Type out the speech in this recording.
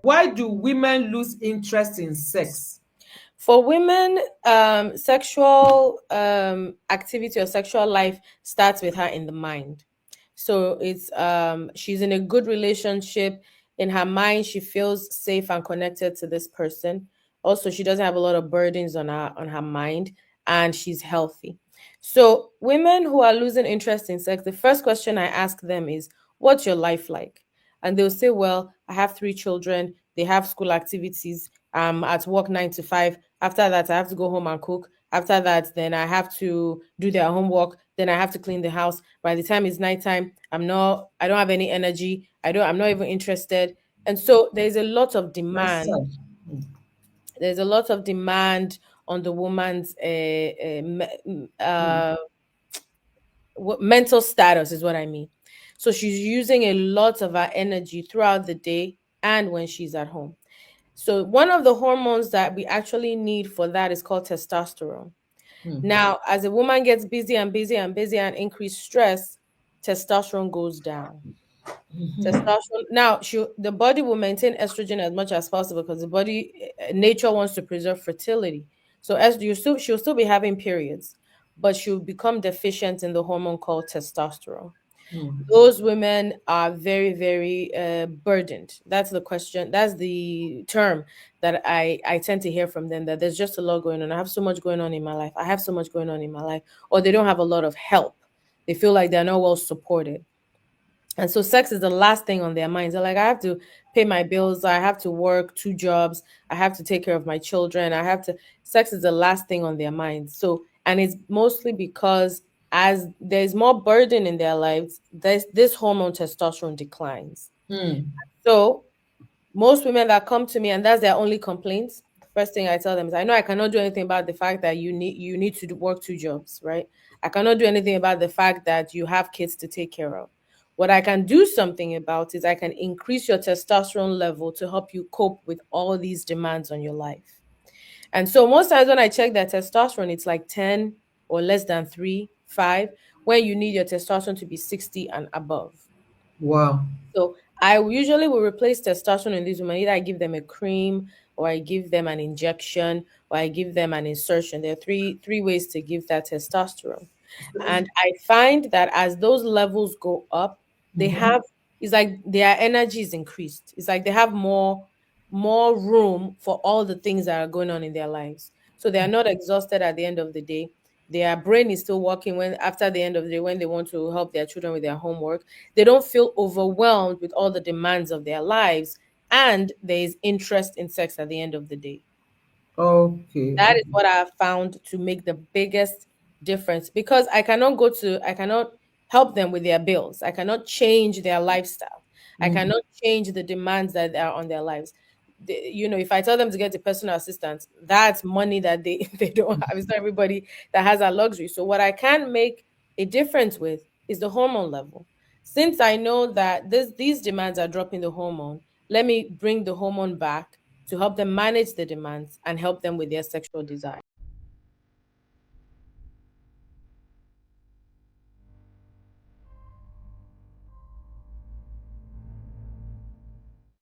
Why do women lose interest in sex? For women, sexual activity or sexual life starts with her in the mind. So it's she's in a good relationship. In her mind, she feels safe and connected to this person. Also, she doesn't have a lot of burdens on her mind, and she's healthy. So women who are losing interest in sex, the first question I ask them is, "What's your life like?" And they'll say, "Well, I have 3 children. They have school activities. I'm at work 9 to 5. After that, I have to go home and cook. After that, then I have to do their homework. Then I have to clean the house. By the time it's nighttime, I don't have any energy. I'm not even interested." And so there's a lot of That's demand. sad. There's a lot of demand on the woman's Mm. mental status, is what I mean. So she's using a lot of her energy throughout the day and when she's at home. So one of the hormones that we actually need for that is called testosterone. Mm. Now, as a woman gets busy and busy and busy and increased stress, testosterone goes down. Testosterone. Now, the body will maintain estrogen as much as possible because the body, nature wants to preserve fertility. So as she'll still be having periods, but she'll become deficient in the hormone called testosterone. Mm. Those women are very, very burdened. That's the question. That's the term that I tend to hear from them, that there's just a lot going on. I have so much going on in my life. I have so much going on in my life. Or they don't have a lot of help. They feel like they're not well supported. And so sex is the last thing on their minds. They're like, I have to pay my bills. I have to work 2 jobs. I have to take care of my children. Sex is the last thing on their minds. So, and it's mostly because as there's more burden in their lives, this hormone testosterone declines. Mm. So most women that come to me and that's their only complaints, the first thing I tell them is, I know I cannot do anything about the fact that you need to work 2 jobs, right? I cannot do anything about the fact that you have kids to take care of. What I can do something about is I can increase your testosterone level to help you cope with all these demands on your life. And so most times when I check that testosterone, it's like 10 or less than 3, 5, when you need your testosterone to be 60 and above. Wow. So I usually will replace testosterone in these women. Either I give them a cream, or I give them an injection, or I give them an insertion. There are three ways to give that testosterone. And I find that as those levels go up, they Mhm. have it's like their energy is increased. It's like they have more room for all the things that are going on in their lives. So they are not exhausted at the end of the day. Their brain is still working when after the end of the day when they want to help their children with their homework. They don't feel overwhelmed with all the demands of their lives, and there is interest in sex at the end of the day. Okay. That is Okay. what I have found to make the biggest difference, because I cannot help them with their bills. I cannot change their lifestyle. I Mm. cannot change the demands that are on their lives. If I tell them to get a personal assistant, that's money that they they don't have. It's not everybody that has that luxury. So what I can make a difference with is the hormone level. Since I know that these demands are dropping the hormone, let me bring the hormone back to help them manage the demands and help them with their sexual desire.